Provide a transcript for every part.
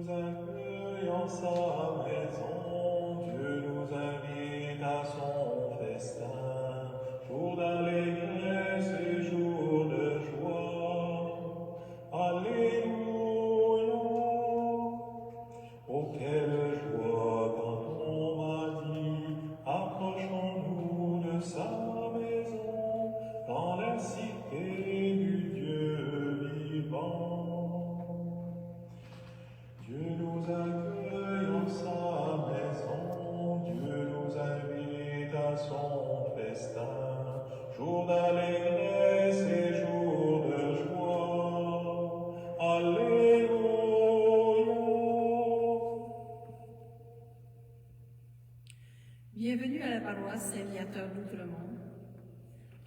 nous accueille en sa maison, Dieu nous invite à son festin, jour d'allégresse et jour de joie. Alléluia. Oh, quelle joie quand on m'a dit, approchons-nous de sa maison, dans la cité du Dieu vivant. Dieu nous accueille en sa maison, Dieu nous invite à son festin, jour d'allégresse et jour de joie. Alléluia. Bienvenue à la paroisse Saint-Viateur d'Outremont.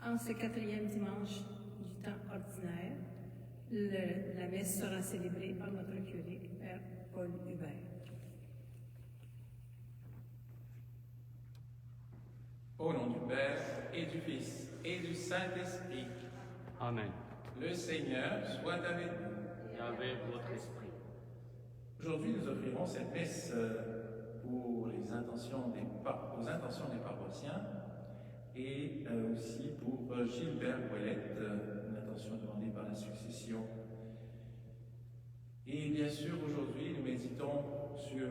En ce 4e dimanche du temps ordinaire, la messe sera célébrée par notre curé, Père Paul Hubert. Au nom du Père, et du Fils, et du Saint-Esprit. Amen. Le Seigneur soit avec vous. Et avec votre esprit. Aujourd'hui, nous offrirons cette messe pour les intentions aux intentions des paroissiens et aussi pour Gilbert Ouellette, une intention demandée par la succession. Et bien sûr, aujourd'hui, nous méditons sur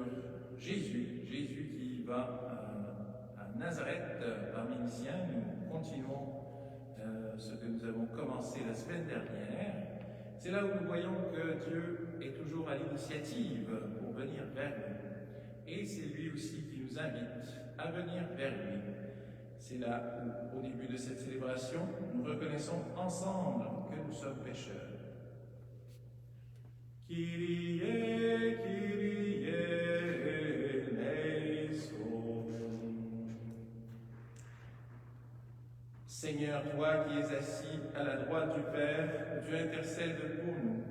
Jésus qui va à Nazareth, parmi les siens. Nous continuons ce que nous avons commencé la semaine dernière. C'est là où nous voyons que Dieu est toujours à l'initiative pour venir vers nous. Et c'est lui aussi qui nous invite à venir vers lui. C'est là où, au début de cette célébration, nous reconnaissons ensemble que nous sommes pécheurs. Kyrie, Kyrie, eleison. Seigneur, toi qui es assis à la droite du Père, tu intercèdes pour nous.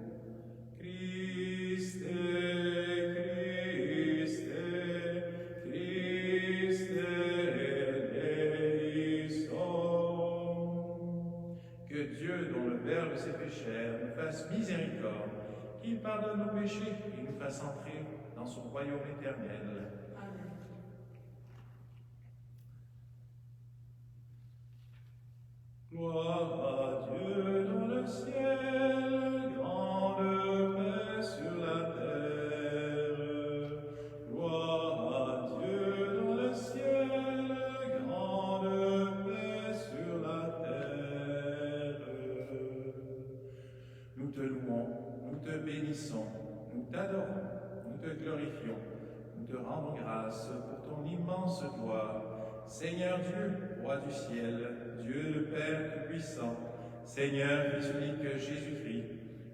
Christ, Christ, Christ, eleison. Que Dieu, dont le Verbe s'est fait chair, nous fasse miséricorde, qu'il pardonne nos péchés et nous fasse entrer dans son royaume éternel. Amen. Gloire à Dieu dans le ciel, grande paix sur la terre. Gloire à Dieu dans le ciel, grande paix sur la terre. Nous te louons, nous te bénissons, nous t'adorons, nous te glorifions, nous te rendons grâce pour ton immense gloire. Seigneur Dieu, roi du ciel, Dieu le Père Tout-Puissant, Seigneur Fils unique Jésus-Christ,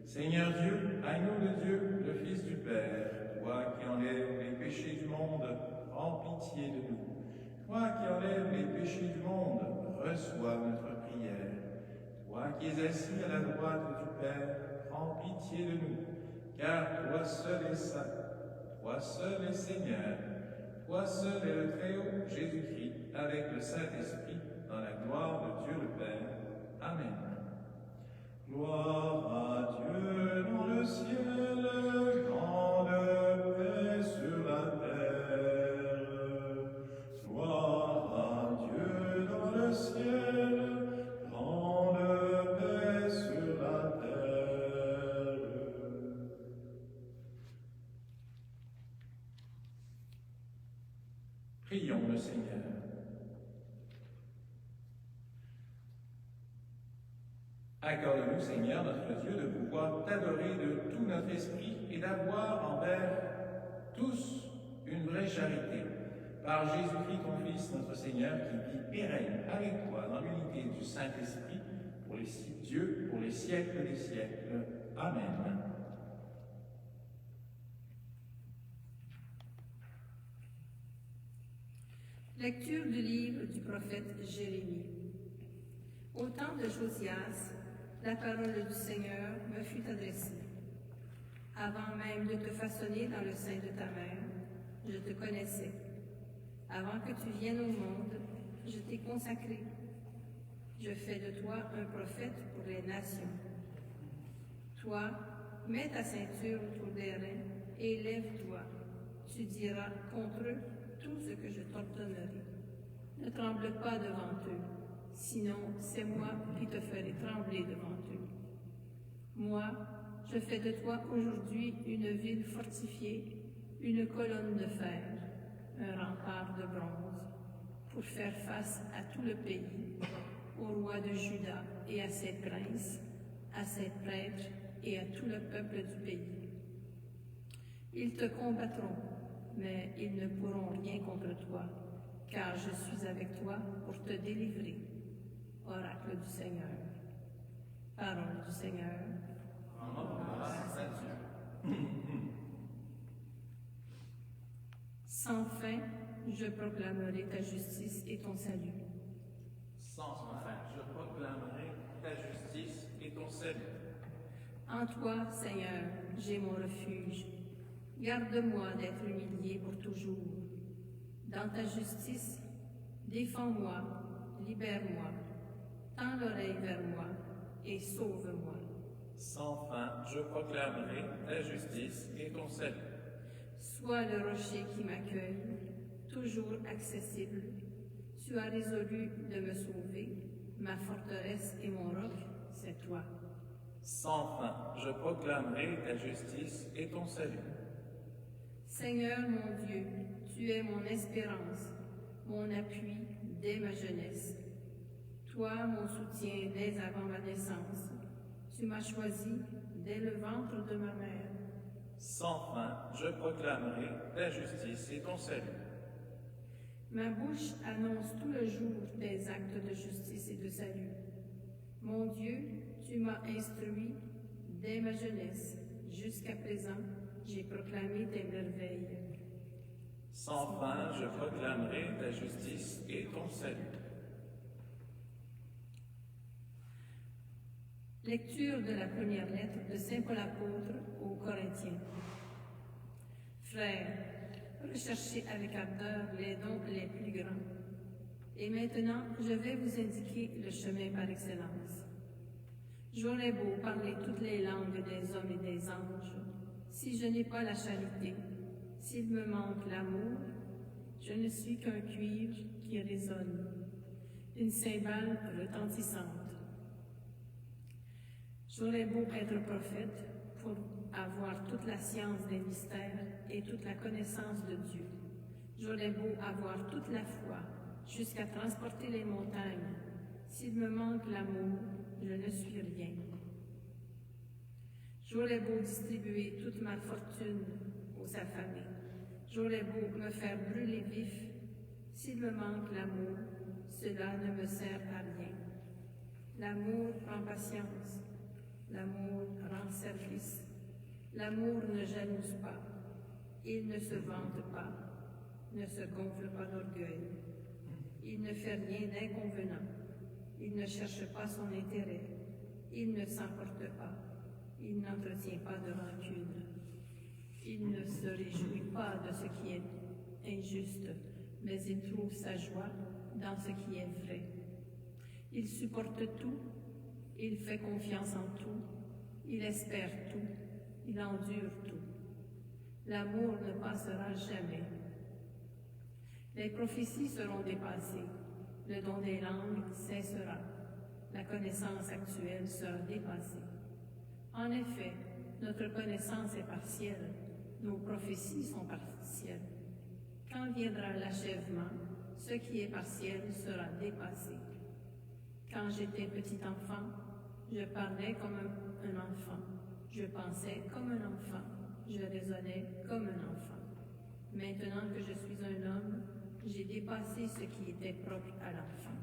Seigneur Dieu, agneau de Dieu, le Fils du Père, toi qui enlèves les péchés du monde, prends pitié de nous. Toi qui enlèves les péchés du monde, reçois notre prière. Toi qui es assis à la droite du Père, prends pitié de nous, car toi seul es saint, toi seul es Seigneur, toi seul est le Très-Haut, Jésus-Christ, avec le Saint-Esprit, dans la gloire de Dieu le Père. Amen. Gloire à Dieu dans le ciel, grande paix sur la terre. Gloire à Dieu dans le ciel, grande paix sur la terre. Prions le Seigneur. Accorde-nous, Seigneur, notre Dieu, de pouvoir t'adorer de tout notre esprit et d'avoir envers tous une vraie charité. Par Jésus-Christ, ton Fils, notre Seigneur, qui vit et règne avec toi dans l'unité du Saint-Esprit, pour les Dieu, pour les siècles des siècles. Amen. Lecture du livre du prophète Jérémie. Au temps de Josias, la parole du Seigneur me fut adressée. Avant même de te façonner dans le sein de ta mère, je te connaissais. Avant que tu viennes au monde, je t'ai consacré. Je fais de toi un prophète pour les nations. Toi, Mets ta ceinture autour des reins et lève-toi. Tu diras contre eux tout ce que je t'ordonnerai. Ne tremble pas devant eux, sinon c'est moi qui te ferai trembler devant eux. Moi, je fais de toi aujourd'hui une ville fortifiée, une colonne de fer, un rempart de bronze, pour faire face à tout le pays, au roi de Juda et à ses princes, à ses prêtres et à tout le peuple du pays. Ils te combattront, mais ils ne pourront rien contre toi, car je suis avec toi pour te délivrer. Oracle du Seigneur. Parole du Seigneur. Sans fin, je proclamerai ta justice et ton salut. Sans fin, je proclamerai ta justice et ton salut. En toi, Seigneur, j'ai mon refuge. Garde-moi d'être humilié pour toujours. Dans ta justice, défends-moi, libère-moi, tends l'oreille vers moi et sauve-moi. Sans fin, je proclamerai ta justice et ton salut. Sois le rocher qui m'accueille, toujours accessible. Tu as résolu de me sauver, ma forteresse et mon roc, c'est toi. Sans fin, je proclamerai ta justice et ton salut. Seigneur mon Dieu, tu es mon espérance, mon appui dès ma jeunesse. Toi, mon soutien dès avant ma naissance, tu m'as choisi dès le ventre de ma mère. Sans fin, je proclamerai ta justice et ton salut. Ma bouche annonce tout le jour tes actes de justice et de salut. Mon Dieu, tu m'as instruit dès ma jeunesse. Jusqu'à présent, j'ai proclamé tes merveilles. Sans fin, je proclamerai ta justice et ton salut. Lecture de la première lettre de Saint Paul apôtre aux Corinthiens. Frères, recherchez avec ardeur les dons les plus grands. Et maintenant, je vais vous indiquer le chemin par excellence. J'aurais beau parler toutes les langues des hommes et des anges, si je n'ai pas la charité, s'il me manque l'amour, je ne suis qu'un cuivre qui résonne, une cymbale retentissante. J'aurais beau être prophète pour avoir toute la science des mystères et toute la connaissance de Dieu. J'aurais beau avoir toute la foi jusqu'à transporter les montagnes. S'il me manque l'amour, je ne suis rien. J'aurais beau distribuer toute ma fortune aux affamés. J'aurais beau me faire brûler vif. S'il me manque l'amour, cela ne me sert à rien. L'amour prend patience. L'amour rend service. L'amour ne jalouse pas. Il ne se vante pas, ne se gonfle pas d'orgueil. Il ne fait rien d'inconvenant. Il ne cherche pas son intérêt. Il ne s'emporte pas. Il n'entretient pas de rancune. Il ne se réjouit pas de ce qui est injuste, mais il trouve sa joie dans ce qui est vrai. Il supporte tout. Il fait confiance en tout, il espère tout, il endure tout. L'amour ne passera jamais. Les prophéties seront dépassées, le don des langues cessera, la connaissance actuelle sera dépassée. En effet, notre connaissance est partielle, nos prophéties sont partielles. Quand viendra l'achèvement, ce qui est partiel sera dépassé. Quand j'étais petit enfant, je parlais comme un enfant, je pensais comme un enfant, je raisonnais comme un enfant. Maintenant que je suis un homme, j'ai dépassé ce qui était propre à l'enfant.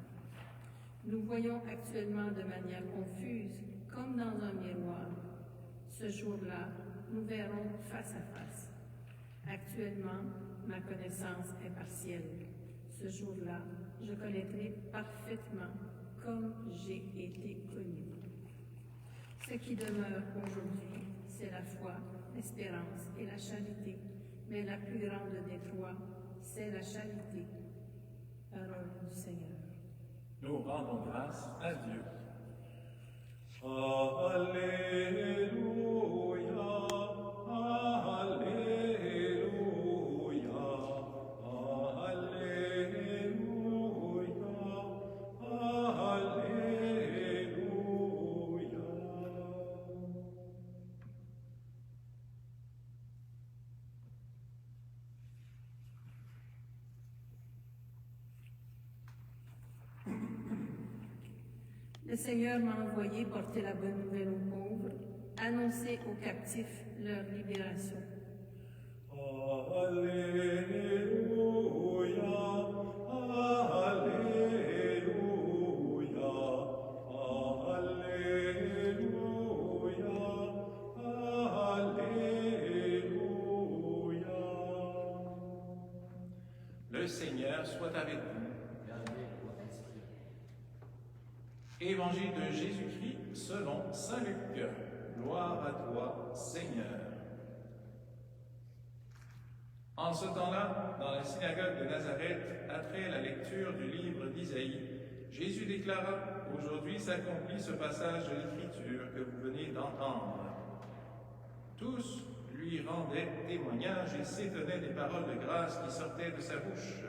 Nous voyons actuellement de manière confuse, comme dans un miroir. Ce jour-là, nous verrons face à face. Actuellement, ma connaissance est partielle. Ce jour-là, je connaîtrai parfaitement comme j'ai été connu. Ce qui demeure aujourd'hui, c'est la foi, l'espérance et la charité, mais la plus grande des trois, c'est la charité. Parole du Seigneur. Nous rendons grâce à Dieu. Alléluia. Le Seigneur m'a envoyé porter la bonne nouvelle aux pauvres, annoncer aux captifs leur libération. Alléluia, Alléluia, Alléluia, Alléluia. Le Seigneur soit avec vous. Gardez votre esprit. Évangile de Jésus-Christ selon saint Luc. Gloire à toi, Seigneur. En ce temps-là, dans la synagogue de Nazareth, après la lecture du livre d'Isaïe, Jésus déclara: « Aujourd'hui s'accomplit ce passage de l'Écriture que vous venez d'entendre. » Tous lui rendaient témoignage et s'étonnaient des paroles de grâce qui sortaient de sa bouche.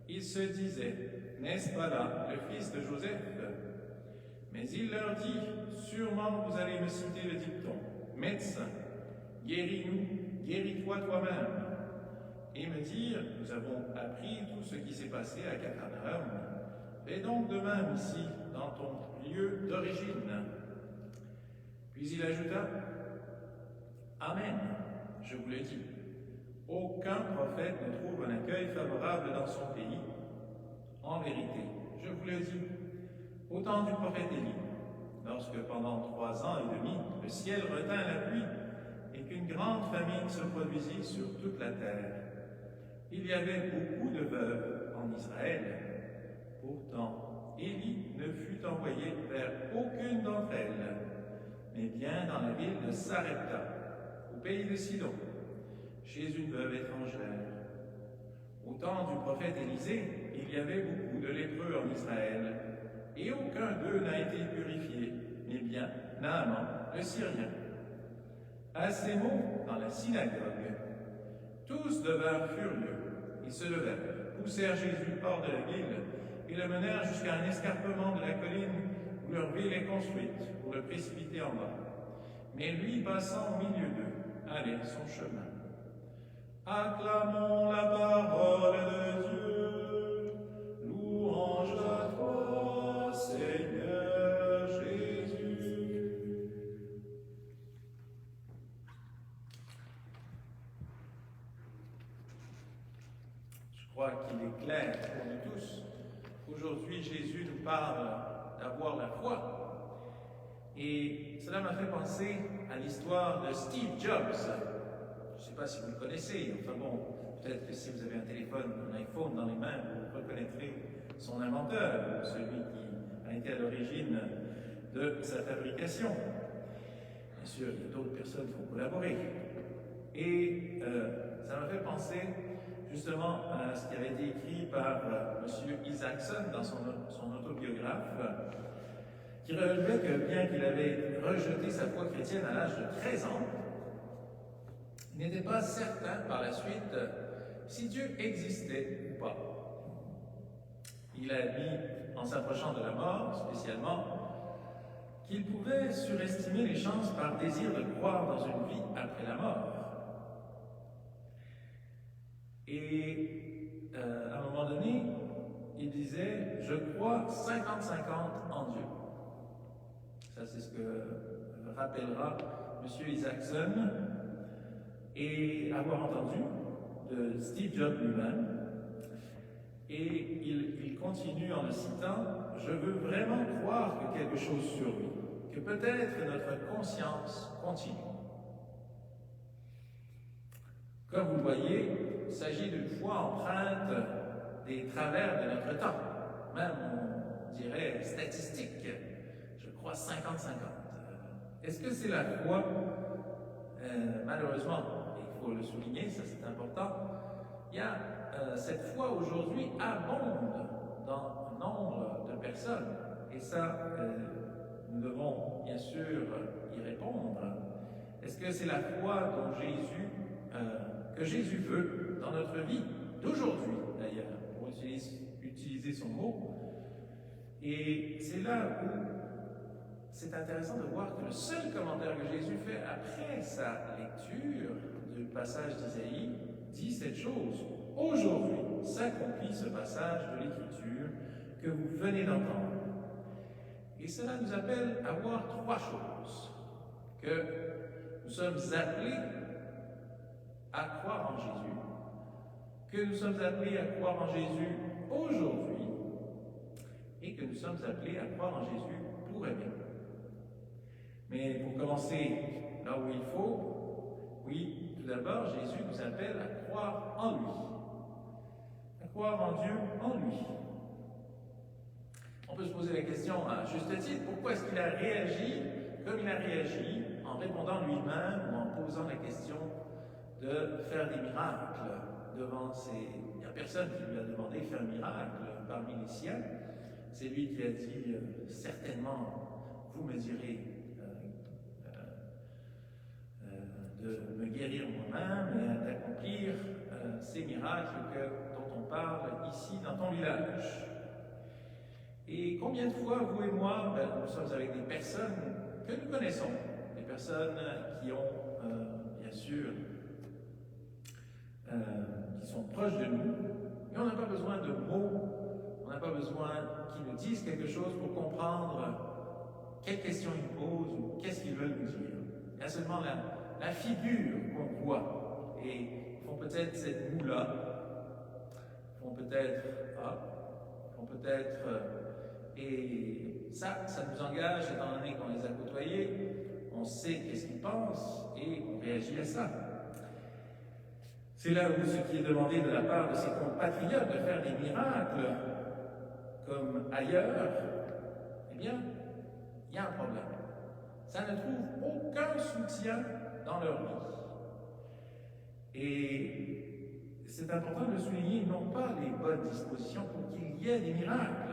Ils se disaient: « N'est-ce pas là le fils de Joseph ?» Mais il leur dit: « Sûrement vous allez me citer le dicton: Médecin, guéris-nous, guéris-toi toi-même. » Et me dire: « Nous avons appris tout ce qui s'est passé à Capharnaüm. Fais donc de même ici, dans ton lieu d'origine. » Puis il ajouta: « Amen, je vous le dis, aucun prophète ne trouve un accueil favorable dans son pays. En vérité, je vous le dis, au temps du prophète Élie, lorsque pendant 3 ans et demi, le ciel retint la pluie et qu'une grande famine se produisit sur toute la terre, il y avait beaucoup de veuves en Israël. Pourtant, Élie ne fut envoyé vers aucune d'entre elles, mais bien dans la ville de Sarepta, au pays de Sidon, chez une veuve étrangère. Au temps du prophète Élisée, il y avait beaucoup de lépreux en Israël, et aucun d'eux n'a été purifié, mais bien Naaman, le Syrien. » À ces mots, dans la synagogue, tous devinrent furieux. Ils se levèrent, poussèrent Jésus hors de la ville et le menèrent jusqu'à un escarpement de la colline où leur ville est construite, pour le précipiter en bas. Mais lui, passant au milieu d'eux, allait son chemin. Acclamons la parole de Dieu. Louange à toi, Seigneur Jésus. Je crois qu'il est clair pour nous tous. Aujourd'hui, Jésus nous parle d'avoir la foi. Et cela m'a fait penser à l'histoire de Steve Jobs. Je ne sais pas si vous le connaissez, enfin bon, peut-être que si vous avez un téléphone, un iPhone dans les mains, vous reconnaîtrez son inventeur, celui qui a été à l'origine de sa fabrication. Bien sûr, il y a d'autres personnes qui ont collaboré. Et ça m'a fait penser justement à ce qui avait été écrit par M. Isaacson dans son autobiographe, qui relevait que bien qu'il avait rejeté sa foi chrétienne à l'âge de 13 ans, il n'était pas certain par la suite si Dieu existait ou pas. Il a dit, en s'approchant de la mort spécialement, qu'il pouvait surestimer les chances par désir de croire dans une vie après la mort. Et à un moment donné, il disait: « Je crois 50-50 en Dieu. » Ça, c'est ce que rappellera M. Isaacson, et avoir entendu de Steve Jobs lui-même. Et il continue en le citant: « Je veux vraiment croire que quelque chose survit, que peut-être notre conscience continue. » Comme vous le voyez, il s'agit d'une foi empreinte des travers de notre temps, même on dirait statistique. Je crois 50-50. Est-ce que c'est la foi? Malheureusement, il faut le souligner, ça c'est important, cette foi aujourd'hui abonde dans un nombre de personnes, et ça, nous devons bien sûr y répondre. Est-ce que c'est la foi dont que Jésus veut dans notre vie d'aujourd'hui, d'ailleurs, pour utiliser son mot? Et c'est là où c'est intéressant de voir que le seul commentaire que Jésus fait après sa lecture du passage d'Isaïe dit cette chose: « Aujourd'hui s'accomplit ce passage de l'Écriture que vous venez d'entendre. » Et cela nous appelle à voir trois choses. Que nous sommes appelés à croire en Jésus, que nous sommes appelés à croire en Jésus aujourd'hui, et que nous sommes appelés à croire en Jésus pour aimer. Mais pour commencer là où il faut, oui, tout d'abord, Jésus nous appelle à croire en lui, à croire en Dieu en lui. On peut se poser la question à juste titre, pourquoi est-ce qu'il a réagi comme il a réagi en répondant lui-même ou en posant la question de faire des miracles devant ces... Il n'y a personne qui lui a demandé de faire un miracle parmi les siens. C'est lui qui a dit certainement, vous me direz de me guérir moi-même et d'accomplir ces miracles dont on parle ici dans ton village. Et combien de fois, vous et moi, nous sommes avec des personnes que nous connaissons, des personnes qui ont, bien sûr, qui sont proches de nous, mais on n'a pas besoin de mots, on n'a pas besoin qu'ils nous disent quelque chose pour comprendre quelles questions ils posent ou qu'est-ce qu'ils veulent nous dire. Il y a seulement la figure qu'on voit, et ils font peut-être cette moue-là, font peut-être font peut-être... et ça nous engage, étant donné qu'on les a côtoyés, on sait qu'est-ce qu'ils pensent et on réagit à ça. C'est là où ce qui est demandé de la part de ses compatriotes de faire des miracles, comme ailleurs, eh bien, il y a un problème. Ça ne trouve aucun soutien dans leur vie. Et c'est important de le souligner, ils n'ont pas les bonnes dispositions pour qu'il y ait des miracles.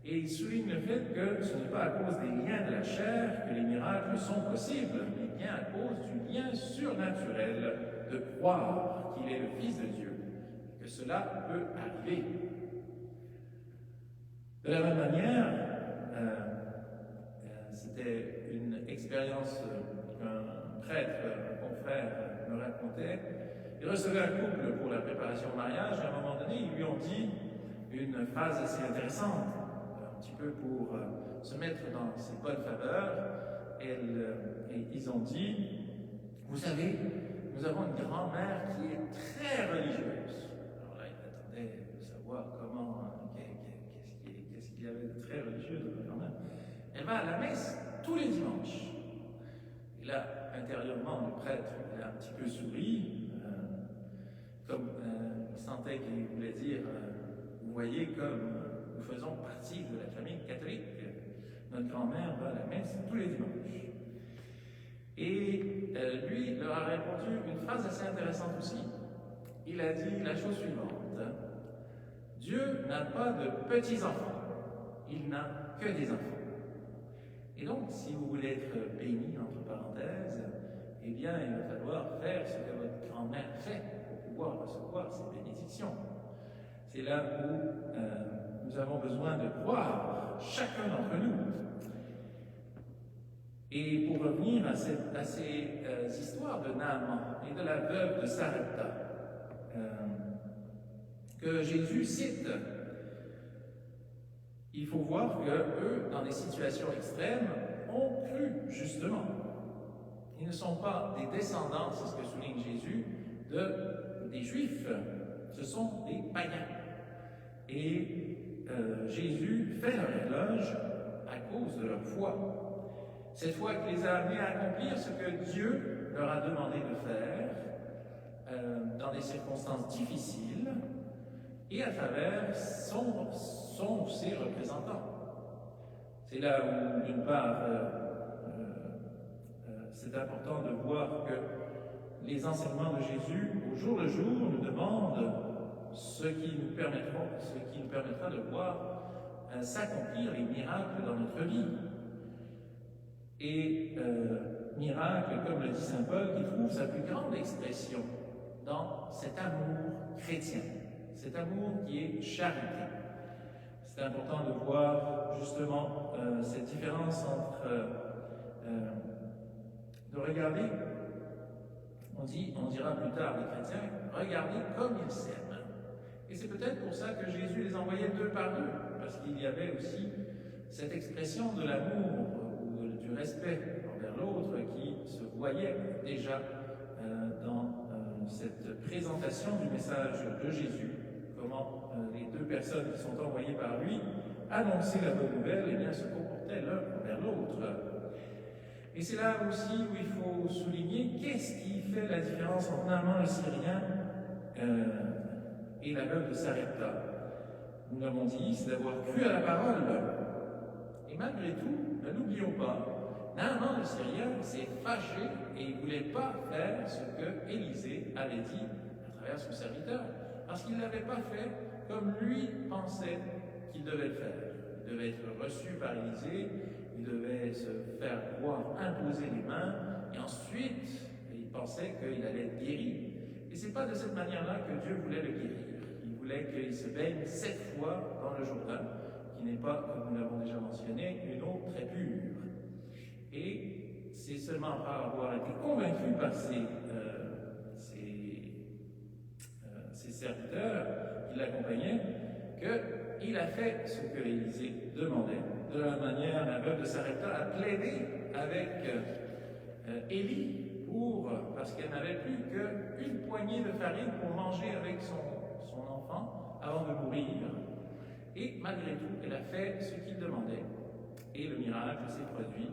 Et il souligne le fait que ce n'est pas à cause des liens de la chair que les miracles sont possibles, mais bien à cause du lien surnaturel de croire qu'il est le Fils de Dieu, que cela peut arriver. De la même manière, c'était une expérience qu'un prêtre, un confrère me racontait. Il recevait un couple pour la préparation au mariage, et à un moment donné, ils lui ont dit une phrase assez intéressante, un petit peu pour se mettre dans ses bonnes faveurs. Et ils ont dit, vous savez, nous avons une grand-mère qui est très religieuse. Alors là, il attendait de savoir qu'est-ce qu'il y avait de très religieux de ma grand-mère. Elle va à la messe tous les dimanches. Et là, intérieurement, le prêtre il a un petit peu souri, comme il sentait qu'il voulait dire, vous voyez, comme nous faisons partie de la famille catholique, notre grand-mère va à la messe tous les dimanches. Et lui leur a répondu une phrase assez intéressante aussi. Il a dit la chose suivante, Dieu n'a pas de petits-enfants, il n'a que des enfants. Et donc, si vous voulez être béni, entre parenthèses, eh bien, il va falloir faire ce que votre grand-mère fait pour pouvoir recevoir ces bénédictions. C'est là où nous avons besoin de croire, chacun d'entre nous. Et pour revenir à ces histoires de Naaman et de la veuve de Sarepta, que Jésus cite, il faut voir qu'eux, dans des situations extrêmes, ont cru, justement. Ils ne sont pas des descendants, c'est ce que souligne Jésus, des Juifs. Ce sont des païens. Et Jésus fait leur éloge à cause de leur foi. Cette foi qui les a amenés à accomplir ce que Dieu leur a demandé de faire dans des circonstances difficiles et à travers ses représentants. C'est là où, d'une part, c'est important de voir que les enseignements de Jésus, au jour le jour, nous demandent ce qui nous permettra de voir s'accomplir les miracles dans notre vie. Et miracle, comme le dit saint Paul, qui trouve sa plus grande expression dans cet amour chrétien, cet amour qui est charité. C'est important de voir justement cette différence entre de regarder, on dira plus tard des chrétiens, regardez comme ils s'aiment. Et c'est peut-être pour ça que Jésus les envoyait deux par deux, parce qu'il y avait aussi cette expression de l'amour ou du respect envers l'autre qui se voyait déjà dans cette présentation du message de Jésus, comment les deux personnes qui sont envoyées par lui annoncer la bonne nouvelle, et bien se comportaient l'un envers l'autre. Et c'est là aussi où il faut souligner qu'est-ce qui fait la différence entre Naaman le Syrien et l'aveugle de Sarepta. Nous l'avons dit, c'est d'avoir cru à la parole. Et malgré tout, ne l'oublions pas, Naaman le Syrien s'est fâché et il ne voulait pas faire ce que Élisée avait dit à travers son serviteur, parce qu'il ne l'avait pas fait comme lui pensait qu'il devait le faire. Il devait être reçu par Élisée, il devait se faire voir imposer les mains, et ensuite, il pensait qu'il allait être guéri. Et ce n'est pas de cette manière-là que Dieu voulait le guérir. Il voulait qu'il se baigne 7 fois dans le Jourdain, qui n'est pas, comme nous l'avons déjà mentionné, une eau très pure. Et c'est seulement par avoir été convaincu par ses serviteurs qui l'accompagnaient qu'il a fait ce que Élisée demandait. De la manière, l'aveugle de Sarepta a plaidé avec Élie parce qu'elle n'avait plus qu'une poignée de farine pour manger avec son enfant avant de mourir. Et malgré tout, elle a fait ce qu'il demandait. Et le miracle s'est produit.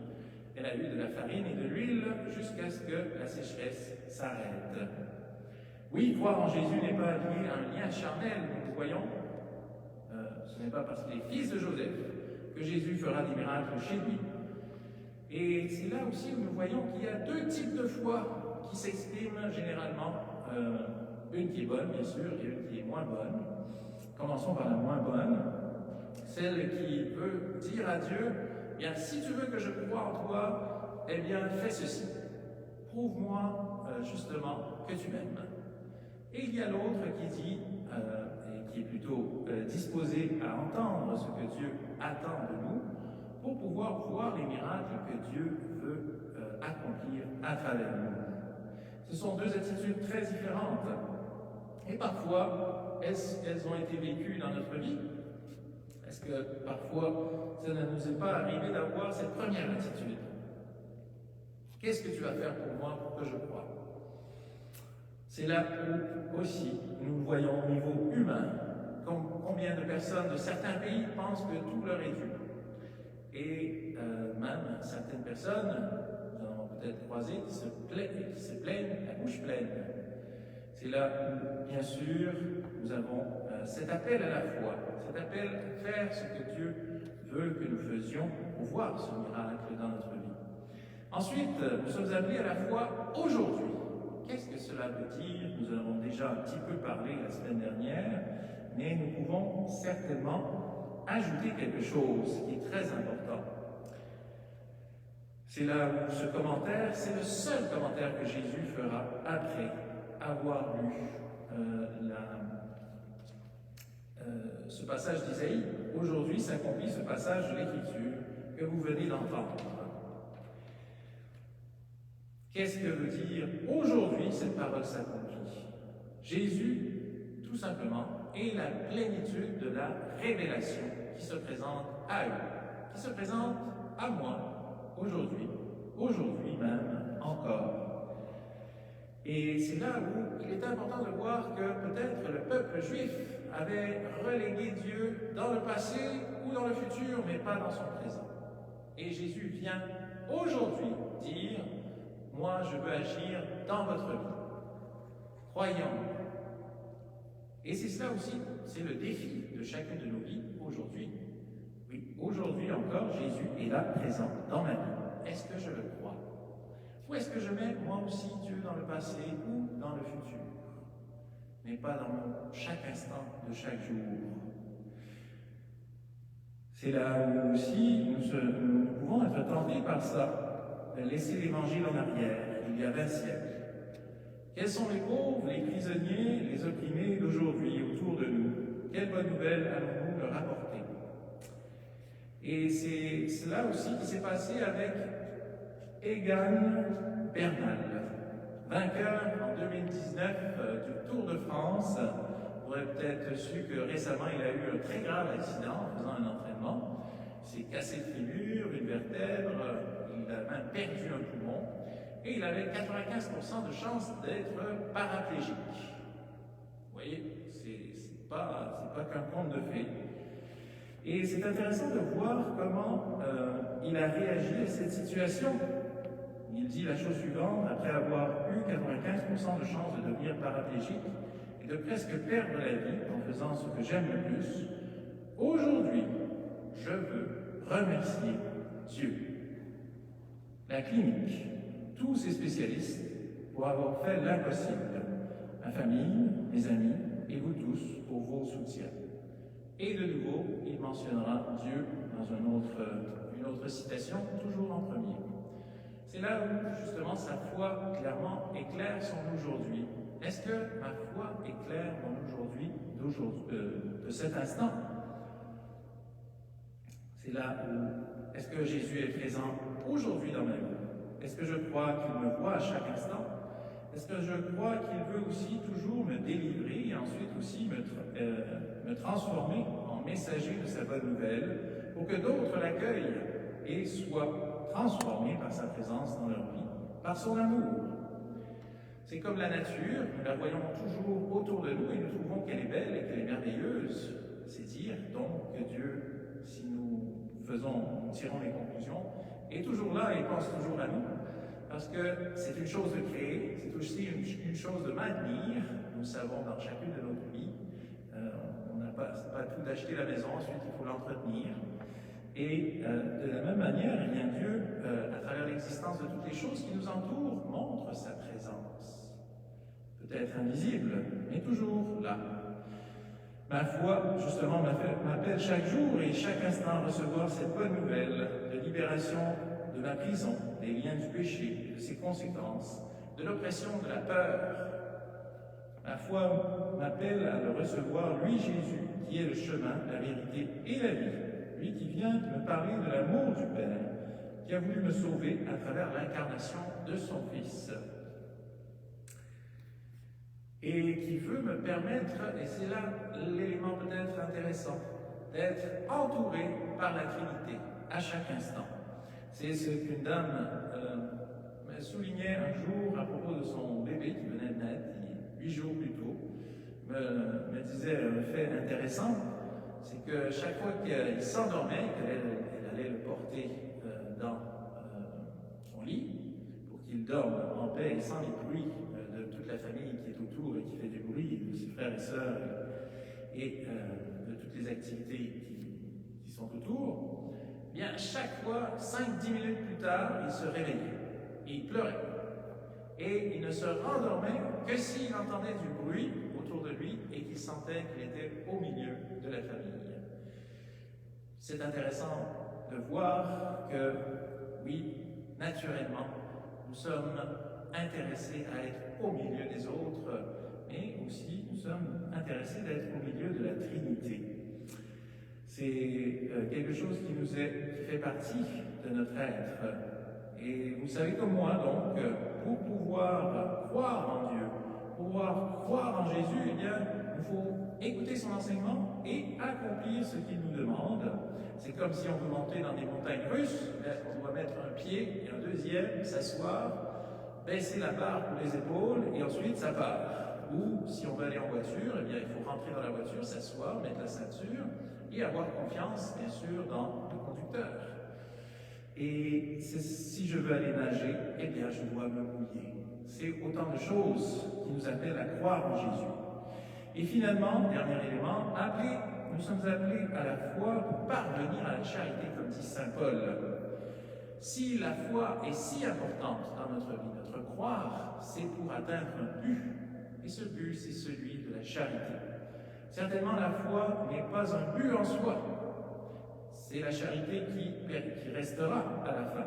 Elle a eu de la farine et de l'huile jusqu'à ce que la sécheresse s'arrête. Oui, croire en Jésus n'est pas lié à un lien charnel, nous le voyons. Ce n'est pas parce qu'il est fils de Joseph que Jésus fera des miracles chez lui. Et c'est là aussi où nous voyons qu'il y a 2 types de foi qui s'expriment généralement. Une qui est bonne, bien sûr, et une qui est moins bonne. Commençons par la moins bonne. Celle qui veut dire à Dieu, bien, si tu veux que je croie en toi, eh bien, fais ceci. Prouve-moi justement que tu m'aimes. Et il y a l'autre qui dit, et qui est plutôt disposé à entendre ce que Dieu attend de nous, pour pouvoir voir les miracles que Dieu veut accomplir à travers nous. Ce sont 2 attitudes très différentes. Et parfois, elles ont été vécues dans notre vie. Est-ce que parfois, ça ne nous est pas arrivé d'avoir cette première attitude? Qu'est-ce que tu vas faire pour moi pour que je croie? C'est là où aussi nous voyons au niveau humain combien de personnes de certains pays pensent que tout leur est dû. Et même certaines personnes, nous avons peut-être croisé, qui se plaignent la bouche pleine. C'est là où, bien sûr, nous avons cet appel à la foi, cet appel à faire ce que Dieu veut que nous faisions pour voir ce miracle dans notre vie. Ensuite, nous sommes appelés à la foi aujourd'hui. Qu'est-ce que cela veut dire? Nous en avons déjà un petit peu parlé la semaine dernière, mais nous pouvons certainement ajouter quelque chose qui est très important. C'est là où ce commentaire, c'est le seul commentaire que Jésus fera après avoir lu ce passage d'Isaïe. Aujourd'hui s'accomplit ce passage de l'Écriture que vous venez d'entendre. Qu'est-ce que veut dire aujourd'hui cette parole s'accomplit? Jésus, tout simplement, est la plénitude de la révélation qui se présente à eux, qui se présente à moi, aujourd'hui même encore. Et c'est là où il est important de voir que peut-être le peuple juif avait relégué Dieu dans le passé ou dans le futur, mais pas dans son présent. Et Jésus vient aujourd'hui dire: moi, je veux agir dans votre vie. Croyons. Et c'est cela aussi, c'est le défi de chacune de nos vies aujourd'hui. Oui, aujourd'hui encore, Jésus est là, présent dans ma vie. Est-ce que je le crois? Ou est-ce que je mets moi aussi Dieu dans le passé ou dans le futur? Mais pas dans chaque instant de chaque jour. C'est là où aussi nous pouvons être tentés par ça. Laisser l'Évangile en arrière, il y a 20 siècles. Quels sont les pauvres, les prisonniers, les opprimés d'aujourd'hui autour de nous? Quelle bonne nouvelle allons-nous leur apporter? Et c'est cela aussi qui s'est passé avec Egan Bernal, vainqueur en 2019 du Tour de France. Vous aurez peut-être su que récemment il a eu un très grave accident en faisant un entraînement. Il s'est cassé le fémur, une vertèbre, il a même perdu un poumon, et il avait 95% de chance d'être paraplégique. Vous voyez, c'est pas qu'un conte de fées. Et c'est intéressant de voir comment il a réagi à cette situation. Il dit la chose suivante: après avoir eu 95% de chance de devenir paraplégique et de presque perdre la vie en faisant ce que j'aime le plus, aujourd'hui, je veux remercier Dieu, la clinique, tous ces spécialistes pour avoir fait l'impossible, ma famille, mes amis et vous tous pour vos soutiens. Et de nouveau, il mentionnera Dieu dans une autre citation, toujours en premier. C'est là où, justement, sa foi clairement éclaire son aujourd'hui. Est-ce que ma foi éclaire mon aujourd'hui de cet instant? C'est là où, est-ce que Jésus est présent aujourd'hui dans ma vie? Est-ce que je crois qu'il me voit à chaque instant? Est-ce que je crois qu'il veut aussi toujours me délivrer et ensuite aussi me transformer en messager de sa bonne nouvelle pour que d'autres l'accueillent et soient transformés par sa présence dans leur vie, par son amour? C'est comme la nature, nous la voyons toujours autour de nous et nous trouvons qu'elle est belle et qu'elle est merveilleuse. C'est dire donc que Dieu, si nous tirons les conclusions, est toujours là et pense toujours à nous. Parce que c'est une chose de créer, c'est aussi une chose de maintenir. Nous savons dans chacune de notre vie, on n'a pas tout d'acheter la maison, ensuite il faut l'entretenir. Et de la même manière, eh bien, Dieu, à travers l'existence de toutes les choses qui nous entourent, montre sa présence. Peut-être invisible, mais toujours là. Ma foi, justement, m'appelle chaque jour et chaque instant à recevoir cette bonne nouvelle de libération de ma prison, des liens du péché, de ses conséquences, de l'oppression, de la peur. Ma foi m'appelle à le recevoir, lui Jésus, qui est le chemin, la vérité et la vie. Lui qui vient me parler de l'amour du Père, qui a voulu me sauver à travers l'incarnation de son Fils. Et qui veut me permettre, et c'est là l'élément peut-être intéressant, d'être entouré par la Trinité à chaque instant. C'est ce qu'une dame me soulignait un jour à propos de son bébé qui venait de naître, 8 jours plus tôt, me disait un fait intéressant, c'est que chaque fois qu'il s'endormait, qu'elle allait le porter dans son lit, pour qu'il dorme en paix et sans les bruits de toute la famille qui est autour et qui fait du bruit, de ses frères et sœurs et de toutes les activités qui sont autour, bien chaque fois, 5-10 minutes plus tard, il se réveillait et il pleurait. Et il ne se rendormait que s'il entendait du bruit autour de lui et qu'il sentait qu'il était au milieu de la famille. C'est intéressant de voir que, oui, naturellement, nous sommes intéressés à être au milieu des autres, mais aussi nous sommes intéressés d'être au milieu de la Trinité. C'est quelque chose qui fait partie de notre être. Et vous savez comme moi, donc, pour pouvoir croire en Dieu, pouvoir croire en Jésus, eh bien, il faut écouter son enseignement et accomplir ce qu'il nous demande. C'est comme si on veut monter dans des montagnes russes, on doit mettre un pied et un deuxième, s'asseoir, baisser la barre pour les épaules et ensuite ça part. Ou si on veut aller en voiture, eh bien, il faut rentrer dans la voiture, s'asseoir, mettre la ceinture et avoir confiance, bien sûr, dans le conducteur. Et si je veux aller nager, eh bien, je dois me mouiller. C'est autant de choses qui nous appellent à croire en Jésus. Et finalement, dernier élément, nous sommes appelés à la foi pour parvenir à la charité, comme dit saint Paul. Si la foi est si importante dans notre vie, notre croire, c'est pour atteindre un but. Et ce but, c'est celui de la charité. Certainement, la foi n'est pas un but en soi. C'est la charité qui restera à la fin.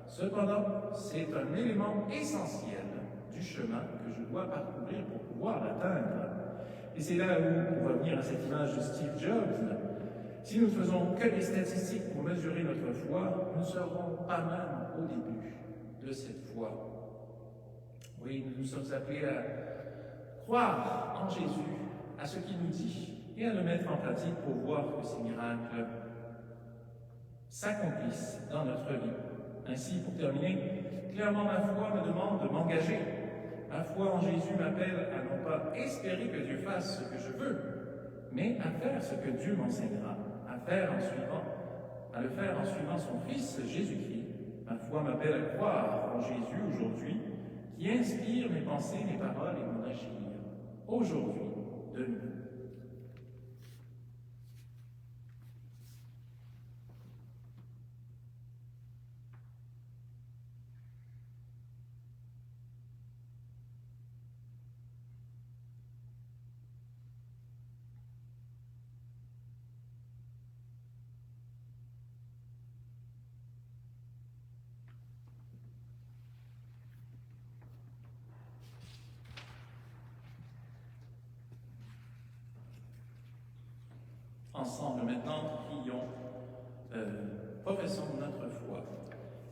Cependant, c'est un élément essentiel du chemin que je dois parcourir pour pouvoir l'atteindre. Et c'est là où on va venir à cette image de Steve Jobs. Si nous ne faisons que des statistiques pour mesurer notre foi, nous ne serons pas même au début de cette foi. Oui, nous sommes appelés à croire en Jésus, à ce qu'il nous dit, et à le mettre en pratique pour voir que ces miracles s'accomplisse dans notre vie. Ainsi, pour terminer, clairement ma foi me demande de m'engager. Ma foi en Jésus m'appelle à non pas espérer que Dieu fasse ce que je veux, mais à faire ce que Dieu m'enseignera, à le faire en suivant son Fils Jésus-Christ. Ma foi m'appelle à croire en Jésus aujourd'hui, qui inspire mes pensées, mes paroles et mon agir, aujourd'hui, de nous. Ensemble maintenant, prions, professons notre foi.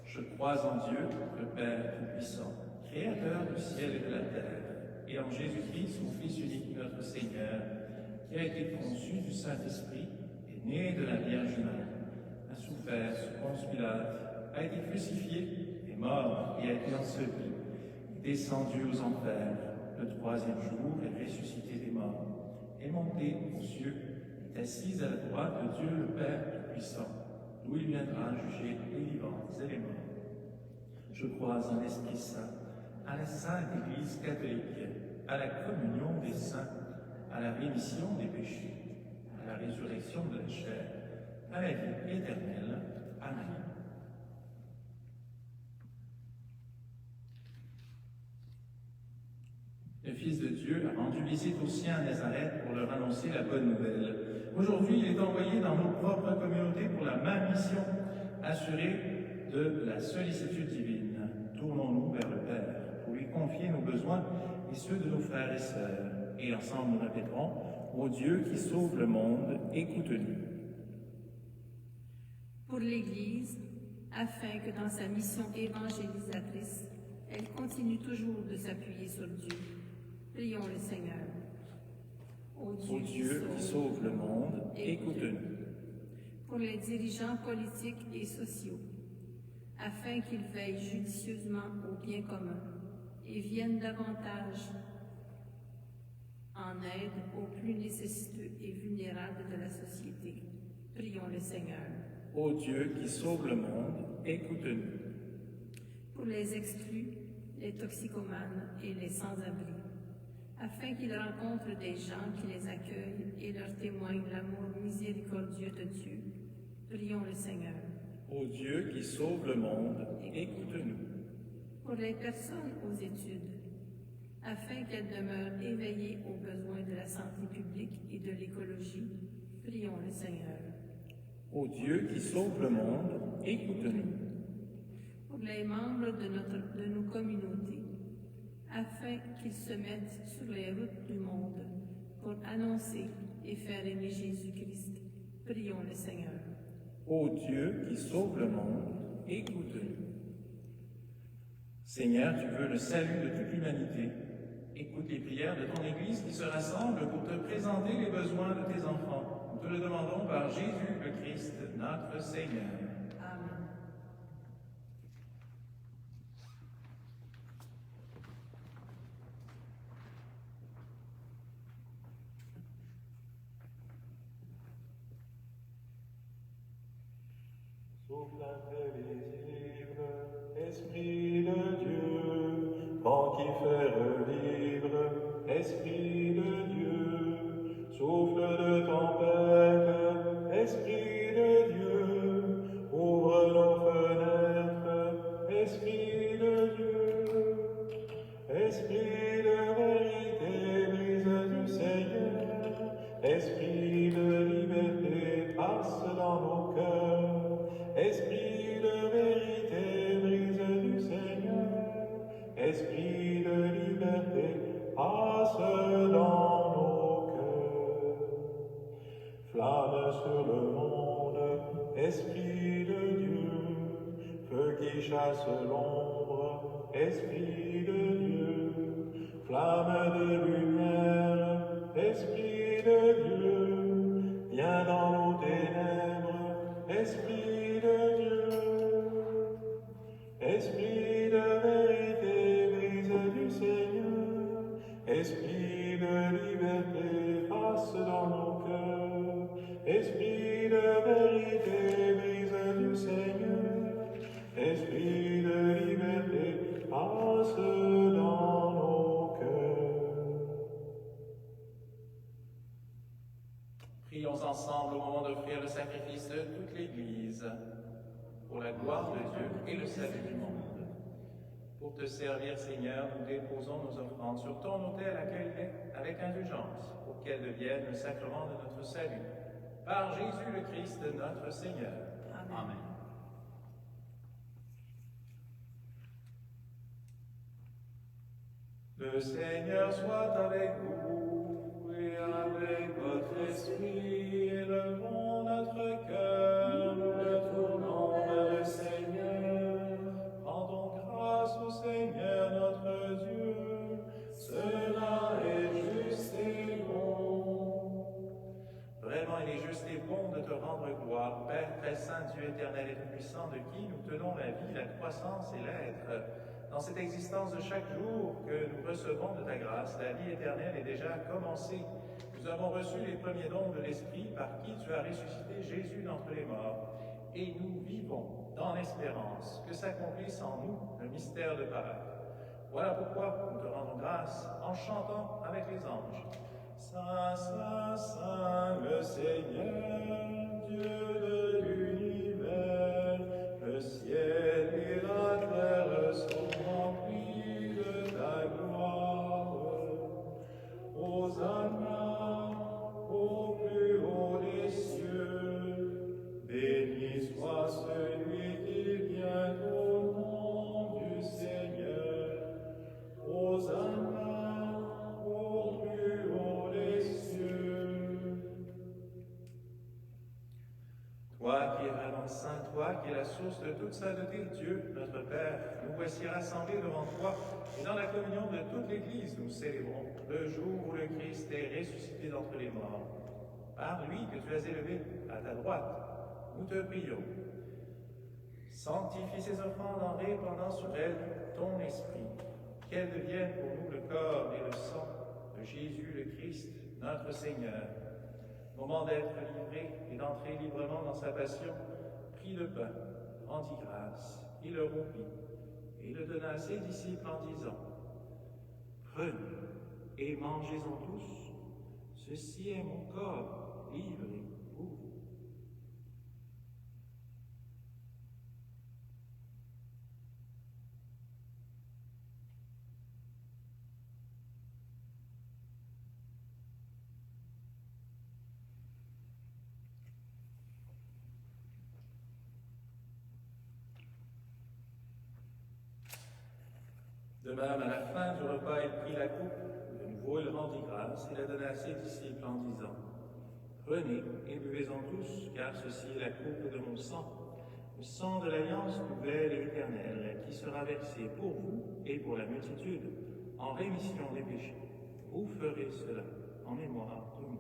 Je crois en Dieu, le Père Tout-Puissant, Créateur du ciel et de la terre, et en Jésus-Christ, son Fils unique, notre Seigneur, qui a été conçu du Saint-Esprit, est né de la Vierge Marie, a souffert sous Ponce Pilate, a été crucifié, est mort et a été enseveli, est descendu aux enfers, le troisième jour est ressuscité des morts, est monté aux cieux, assis à la droite de Dieu le Père Tout-Puissant, d'où il viendra juger les vivants et les morts. Je crois en l'Esprit Saint, à la Sainte Église catholique, à la communion des saints, à la rémission des péchés, à la résurrection de la chair, à la vie éternelle. Amen. Le Fils de Dieu a rendu visite aux siens à Nazareth pour leur annoncer la bonne nouvelle. Aujourd'hui, il est envoyé dans nos propres communautés pour la même mission, assurée de la sollicitude divine. Tournons-nous vers le Père pour lui confier nos besoins et ceux de nos frères et sœurs. Et ensemble, nous répéterons, ô Dieu qui sauve le monde, écoute-nous. Pour l'Église, afin que dans sa mission évangélisatrice, elle continue toujours de s'appuyer sur Dieu. Prions le Seigneur. Ô Dieu qui sauve le monde, écoute-nous. Pour les dirigeants politiques et sociaux, afin qu'ils veillent judicieusement au bien commun et viennent davantage en aide aux plus nécessiteux et vulnérables de la société. Prions le Seigneur. Ô Dieu qui sauve le monde, écoute-nous. Pour les exclus, les toxicomanes et les sans-abri, afin qu'ils rencontrent des gens qui les accueillent et leur témoignent l'amour miséricordieux de Dieu. Prions le Seigneur. Ô Dieu qui sauve le monde, écoute-nous. Pour les personnes aux études, afin qu'elles demeurent éveillées aux besoins de la santé publique et de l'écologie, prions le Seigneur. Ô Dieu qui sauve le monde, écoute-nous. Pour les membres de nos communautés, afin qu'ils se mettent sur les routes du monde pour annoncer et faire aimer Jésus-Christ, prions le Seigneur. Ô Dieu qui sauve le monde, écoute-nous. Seigneur, tu veux le salut de toute l'humanité. Écoute les prières de ton Église qui se rassemble pour te présenter les besoins de tes enfants. Nous te le demandons par Jésus le Christ, notre Seigneur. Amen. Souffle imprévisible, Esprit de Dieu, vent qui fait revivre, Esprit de Dieu, souffle de tempête, Esprit de Dieu, ouvre nos fenêtres, Esprit de Dieu, Esprit de vérité, brise du Seigneur, Esprit de liberté, passe dans nos cœurs. Esprit de vérité, brise du Seigneur, Esprit de liberté, passe dans nos cœurs. Flamme sur le monde, Esprit de Dieu, feu qui chasse l'ombre, Esprit de Dieu, flamme de lumière, Esprit de Dieu, viens dans nos ténèbres, Esprit de ensemble au moment d'offrir le sacrifice de toute l'Église, pour la gloire de Dieu et le salut du monde. Pour te servir, Seigneur, nous déposons nos offrandes sur ton autel, accueille-les avec indulgence, pour qu'elles deviennent le sacrement de notre salut. Par Jésus le Christ, notre Seigneur. Amen. Le Seigneur soit avec vous et avec votre esprit. Élevons notre cœur, nous le tournons vers le Seigneur. Rendons grâce au Seigneur notre Dieu. Cela est juste et bon. Vraiment, il est juste et bon de te rendre gloire, Père très saint, Dieu éternel et tout-puissant, de qui nous tenons la vie, la croissance et l'être. Dans cette existence de chaque jour que nous recevons de ta grâce, la vie éternelle est déjà commencée. Nous avons reçu les premiers dons de l'Esprit par qui tu as ressuscité Jésus d'entre les morts. Et nous vivons dans l'espérance que s'accomplisse en nous le mystère de Pâques. Voilà pourquoi nous te rendons grâce en chantant avec les anges. Saint, Saint, Saint, le Seigneur, Dieu de l'univers, le ciel et la terre sont remplis de ta gloire. Hosanna au plus haut des cieux, béni soit celui qui vient au nom du Seigneur. Hosanna au plus haut des cieux. Toi qui es vraiment saint, toi qui es la source de toute sainteté, Dieu, notre Père, nous voici rassemblés devant toi, et dans la communion de toute l'Église, nous célébrons le jour où le Christ est ressuscité d'entre les morts. Par lui que tu as élevé à ta droite, nous te prions. Sanctifie ces offrandes en répandant sur elles ton esprit, qu'elles deviennent pour nous le corps et le sang de Jésus le Christ, notre Seigneur. Moment d'être livré et d'entrer librement dans sa passion, prit le pain, rendit grâce, il le rompit, et le donna à ses disciples en disant, « Prenez et mangez-en tous, ceci est mon corps livré pour vous. » De même, à la fin du repas, il prit la coupe, de nouveau il rendit grâce et la donna à ses disciples en disant, « Prenez et buvez-en tous, car ceci est la coupe de mon sang, le sang de l'alliance nouvelle et éternelle, qui sera versé pour vous et pour la multitude, en rémission des péchés. Vous ferez cela en mémoire de moi. »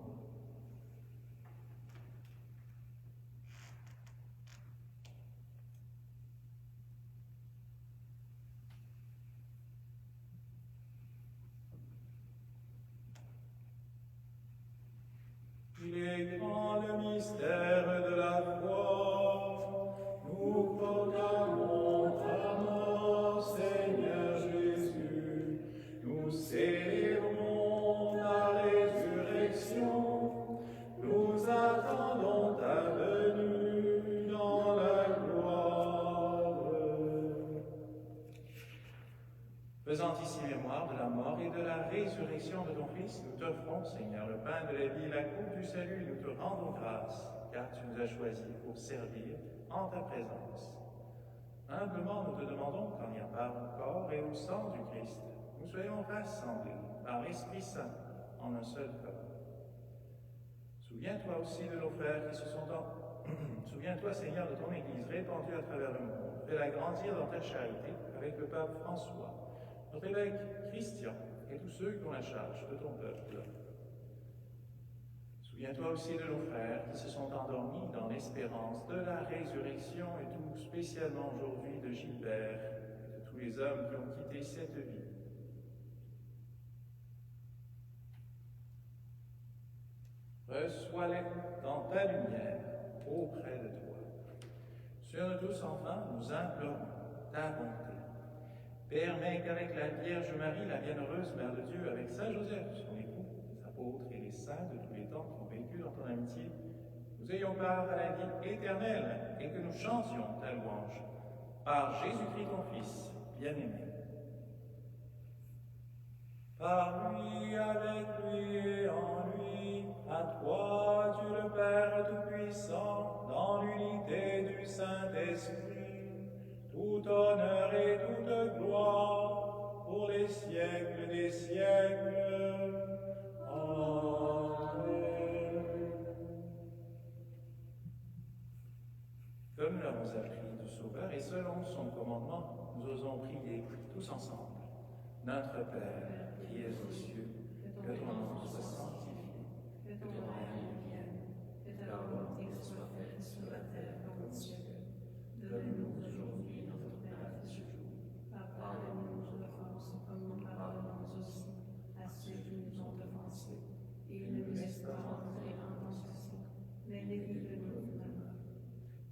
Il est grand le mystère de la foi. Nous proclamons ta mort, Seigneur Jésus. Nous célébrons ta résurrection. Nous attendons ta venue dans la gloire. Faisant ici mémoire de la mort et de la résurrection de ton Fils, nous t'offrons, Seigneur, le pain de la vie et la coupe du salut, et nous te rendons grâce, car tu nous as choisis pour servir en ta présence. Humblement, nous te demandons qu'en y part au corps et au sang du Christ, nous soyons rassemblés par l'Esprit Saint en un seul corps. Souviens-toi aussi de nos frères qui se sont Souviens-toi, Seigneur, de ton Église répandue à travers le monde. Fais-la grandir dans ta charité avec le pape François, notre évêque Christian et tous ceux qui ont la charge de ton peuple. Souviens-toi aussi de nos frères qui se sont endormis dans l'espérance de la résurrection et tout spécialement aujourd'hui de Gilbert et de tous les hommes qui ont quitté cette vie. Reçois-les dans ta lumière auprès de toi. Sur nous tous, enfin, nous implorons ta bonté. Permets qu'avec la Vierge Marie, la bienheureuse Mère de Dieu, avec Saint Joseph, son époux, les apôtres et les saints de tous les temps qui ont vécu dans ton amitié, nous ayons part à la vie éternelle et que nous chantions ta louange. Par Jésus-Christ, ton Fils, bien-aimé. Par lui, avec lui et en lui, à toi, Dieu le Père Tout-Puissant, dans l'unité du Saint-Esprit, tout honneur et toute gloire, pour les siècles des siècles. Amen. Comme nous l'avons appris du Sauveur et selon son commandement, nous osons prier tous ensemble. Notre Père, qui es aux cieux, que ton nom soit sanctifié, Que ton règne vienne, que ta volonté soit faite sur la terre comme au ciel. Donne-nous aujourd'hui notre pain de ce jour. Pardonne-nous nos offenses, comme nous pardonnons aussi à ceux qui nous ont offensés. Et ne nous laisse pas entrer en tentation, mais délivre-nous du mal.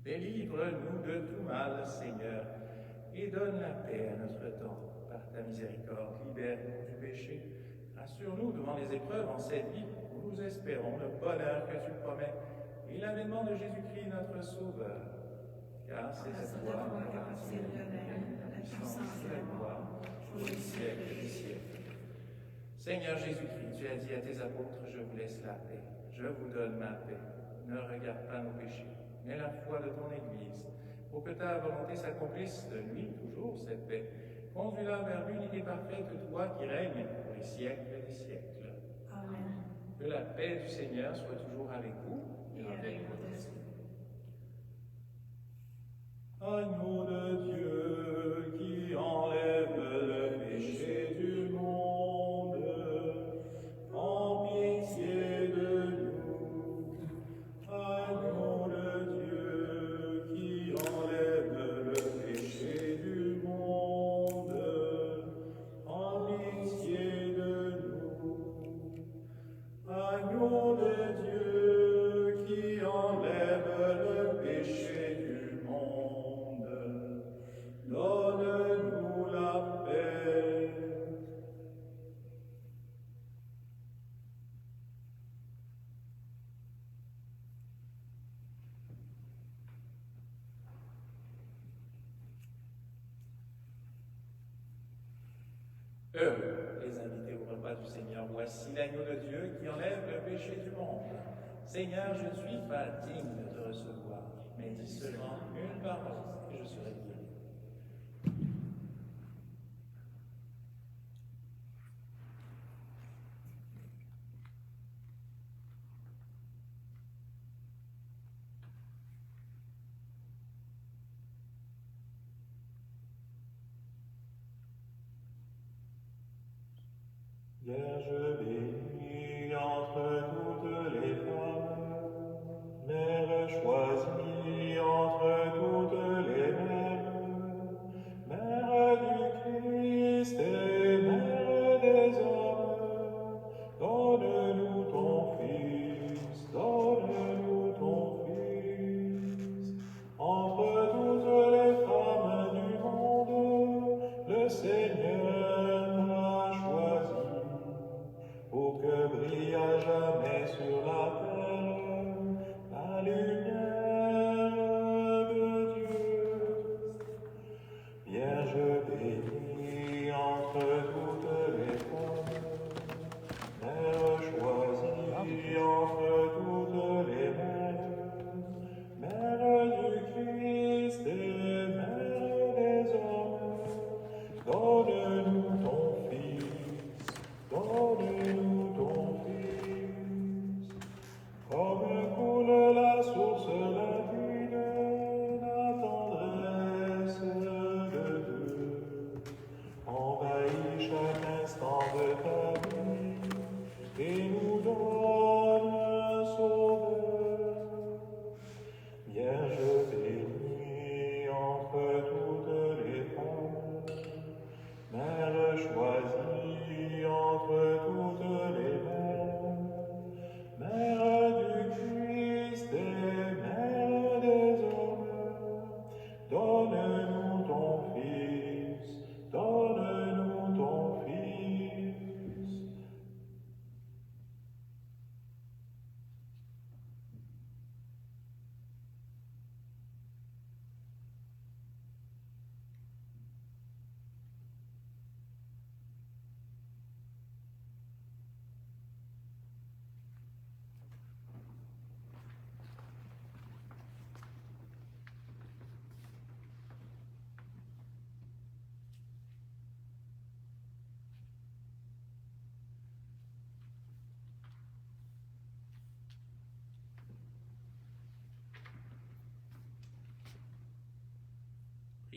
Délivre-nous de tout mal, Seigneur, et donne la paix à notre temps. Par ta miséricorde, libère-nous du péché. Rassure-nous devant les épreuves en cette vie où nous espérons le bonheur que tu promets et l'avènement de Jésus-Christ, notre Sauveur. Car c'est à toi qu'appartient le règne, la puissance et la gloire, pour les siècles des siècles. Seigneur Jésus-Christ, tu as dit à tes apôtres, je vous laisse la paix, je vous donne ma paix. Ne regarde pas nos péchés, mais la foi de ton Église, pour que ta volonté s'accomplisse de lui toujours cette paix. Conduis-la vers l'unité parfaite, toi qui règnes pour les siècles des siècles. Amen. Que la paix du Seigneur soit toujours avec vous. Et avec votre esprit. Agneau de Dieu qui enlève le péché du monde, en pitié de nous. Agneau de Dieu qui enlève le péché du monde, en pitié de nous. Agneau de Dieu qui enlève le péché du monde, donne-nous la paix. Heureux les invités au repas du Seigneur, voici l'agneau de Dieu qui enlève le péché du monde. Seigneur, je ne suis pas digne de te recevoir, mais dis seulement une parole et je serai guéri. Vierge bénie entre toutes les femmes, Mère choisie entre toutes les mères, Mère du Christ et Mère des hommes, donne-nous ton Fils, donne-nous ton Fils. Entre toutes les femmes du monde, le Seigneur t'a choisi, pour que brille à jamais sur la terre la lumière de Dieu. Vierge bénie entre toutes les femmes, Mère choisie entre toutes les mères, Mère du Christ et Mère des hommes, donne-nous ton Fils, donne-nous ton Fils. Comme coule la source limpide, la tendresse de Dieu envahit chaque instant de ta vie et nous donne un sauveur. Vierge bénie entre toutes les femmes, Mère choisie entre toutes les mères, Mère du Christ et Mère des hommes, donne-nous ton Fils, donne-nous ton Fils.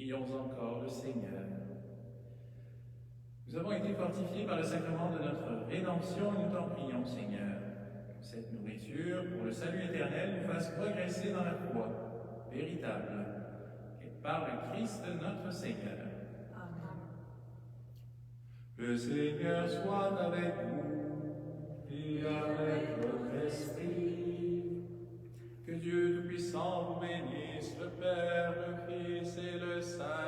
Prions encore le Seigneur. Nous avons été fortifiés par le sacrement de notre rédemption et nous t'en prions, Seigneur. Cette nourriture, pour le salut éternel, nous fasse progresser dans la foi véritable, et par le Christ notre Seigneur. Amen. Le Seigneur soit avec vous et avec votre esprit. Que Dieu Tout-Puissant vous bénisse, le Père, le Fils et le Saint